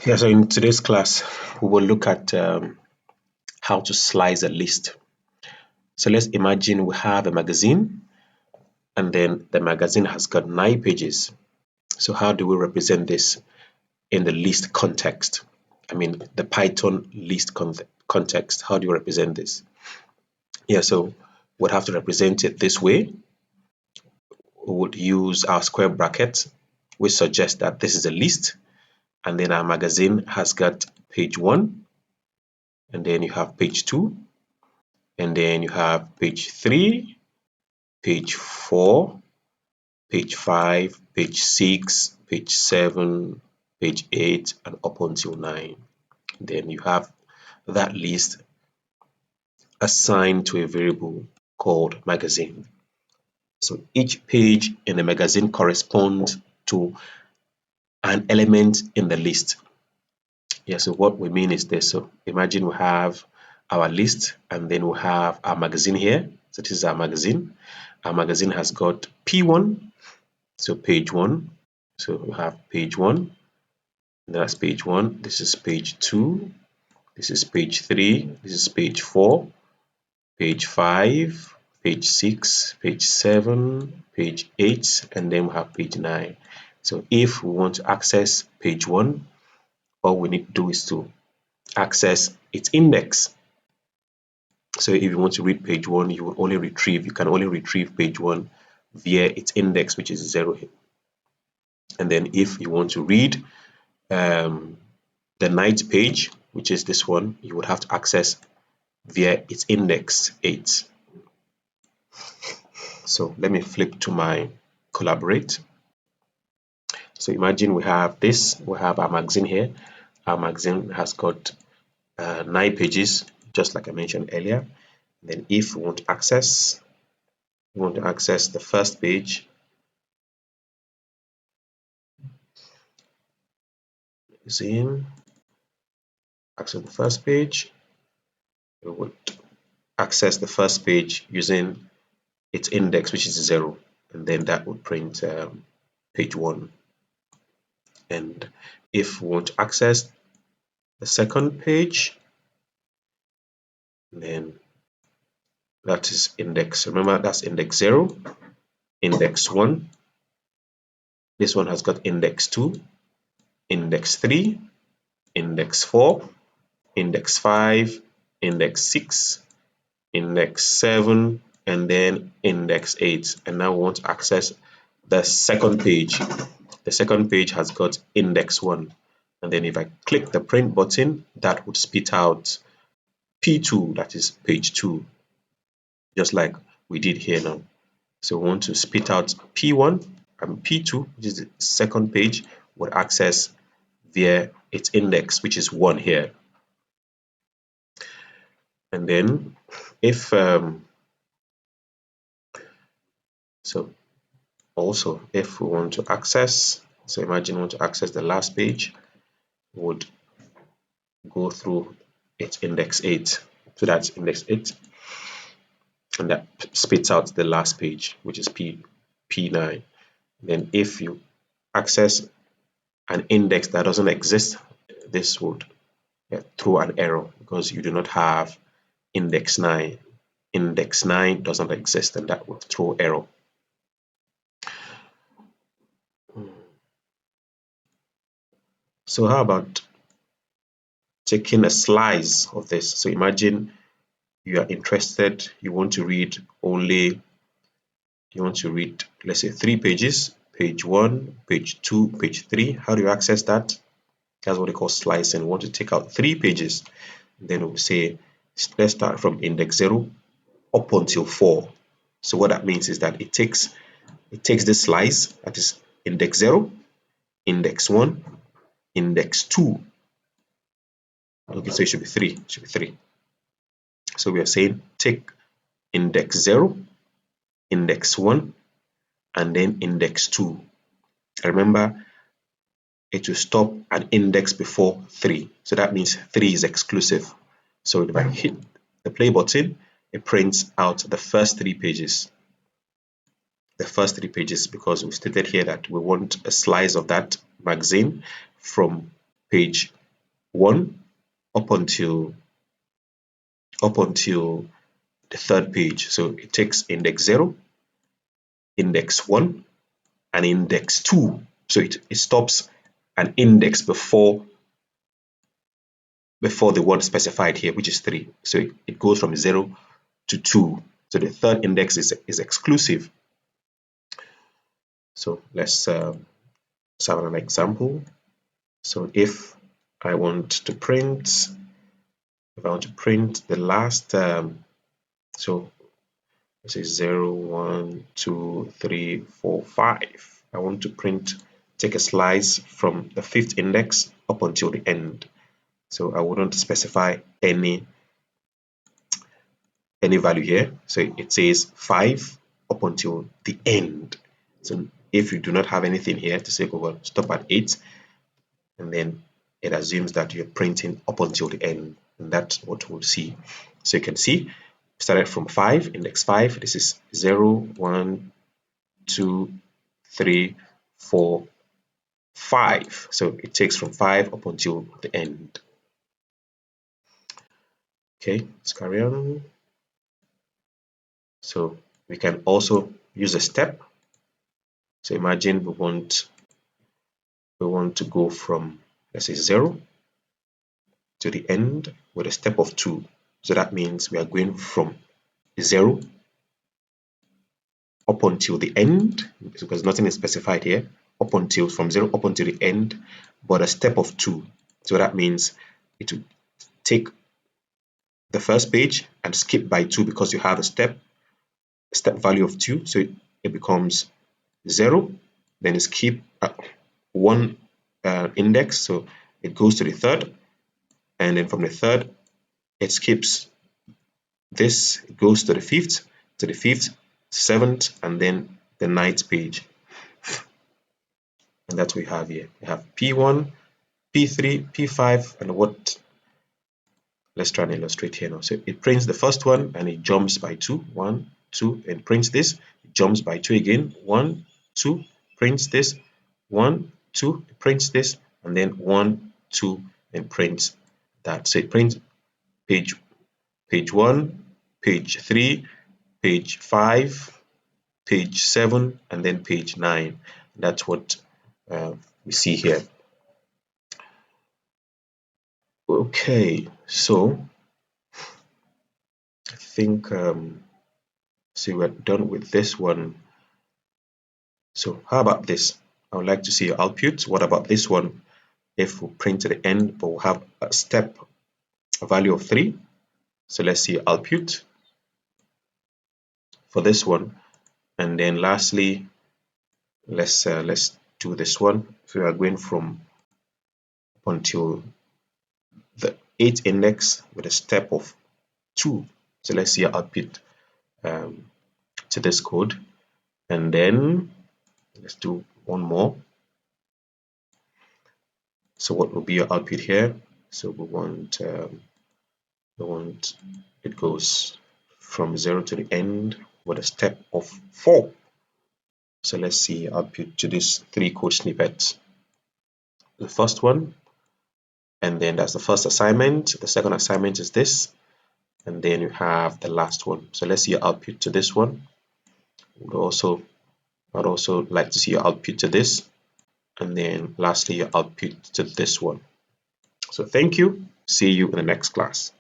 Yeah, so in today's class, we will look at how to slice a list. So let's imagine we have a magazine, and then the magazine has got 9 pages. So how do we represent this in the list context? I mean, the Python list context. How do you represent this? Yeah, so we'd have to represent it this way. We would use our square bracket, which suggests that this is a list, and then our magazine has got page 1, and then you have page 2, and then you have page 3, page 4, page 5, page 6, page 7, page 8, and up until 9. Then you have that list assigned to a variable called magazine. So each page in the magazine corresponds to an element in the list. Yeah, so what we mean is this. So imagine we have our list and then we have our magazine here. So this is our magazine. Our magazine has got P1, so page 1. So we have page 1. That's page 1. This is page 2. This is page 3. This is page 4. Page 5. Page 6. Page 7. Page 8. And then we have page 9. So if we want to access page 1, all we need to do is to access its index. So if you want to read page 1, you can only retrieve page 1 via its index, which is 0. And then if you want to read the 9th page, which is this one, you would have to access via its index 8. So let me flip to my collaborate. So imagine we have our magazine here. Our magazine has got 9 pages, just like I mentioned earlier. Then if we want to access the first page, access the first page, we would access the first page using its index, which is 0, and then that would print page 1. And if we want to access the second page, then that is index. Remember, that's index 0, index 1. This one has got index 2, index 3, index 4, index 5, index 6, index 7, and then index 8. And now we want to access the second page. The second page has got index 1. And then if I click the print button, that would spit out P2, that is page 2, just like we did here now. So we want to spit out P1 and P2, which is the second page, would access via its index, which is 1 here. And then if also if we want to access, so imagine we want to access the last page, we would go through its index 8. So that's index 8, and that spits out the last page, which is P9. Then if you access an index that doesn't exist, this would throw an error because you do not have index 9. Index 9 doesn't exist, and that would throw error. So how about taking a slice of this? So imagine you are interested, you want to read, let's say 3 pages, page 1, page 2, page 3. How do you access that? That's what they call slicing. We want to take out 3 pages. Then we'll say, let's start from index 0 up until 4. So what that means is that it takes this slice, that is index 0, index 1, index 2. Okay, so it should be 3. It should be 3. So we are saying take index 0, index 1, and then index 2. Remember, it will stop an index before 3. So that means 3 is exclusive. So if I hit the play button, it prints out the first 3 pages. the first 3 pages, because we stated here that we want a slice of that magazine from page 1 up until the third page. So it takes index 0, index 1, and index 2. So it stops an index before the one specified here, which is 3. So it goes from 0 to 2. So the third index is exclusive. So let's have an example. So if I want to print the last, so this is 0, 1, 2, 3, 4, 5. I want to take a slice from the 5th index up until the end. So I wouldn't specify any value here. So it says 5 up until the end. So if you do not have anything here to say, well, stop at 8, and then it assumes that you're printing up until the end, and that's what we'll see. So you can see, started from 5, index 5. This is 0, 1, 2, 3, 4, 5. So it takes from 5 up until the end. Okay, let's carry on. So we can also use a step. So imagine we want to go from, let's say, 0 to the end with a step of 2. So that means we are going from 0 up until the end, because nothing is specified here, from 0 up until the end, but a step of 2. So that means it will take the first page and skip by 2, because you have a step value of 2. So it becomes 0, then skip one index, so it goes to the third, and then from the third it skips this, it goes to the fifth, 7th, and then the 9th page. And that's what we have here. We have P1, P3, P5, and what? Let's try and illustrate here now. So it prints the first one and it jumps by 2, 1, 2, and prints this, it jumps by 2 again, 1, 2, prints this, 1, 2, prints this, and then 1, 2, and prints that. So it prints page 1, page 3, page 5, page 7, and then page 9. That's what we see here. Okay, so I think so we're done with this one. So how about this? I would like to see your output. What about this one? If we print to the end, but we'll have a value of 3. So let's see your output for this one. And then lastly, let's do this one. So we are going from until the 8th index with a step of 2. So let's see your output to this code. And then let's do one more. So what will be your output here? So we want it goes from 0 to the end with a step of 4. So let's see output to these 3 code snippets. The first one, and then that's the first assignment. The second assignment is this, and then you have the last one. So let's see your output to this one. I'd also like to see your output to this, and then lastly your output to this one. So thank you. See you in the next class.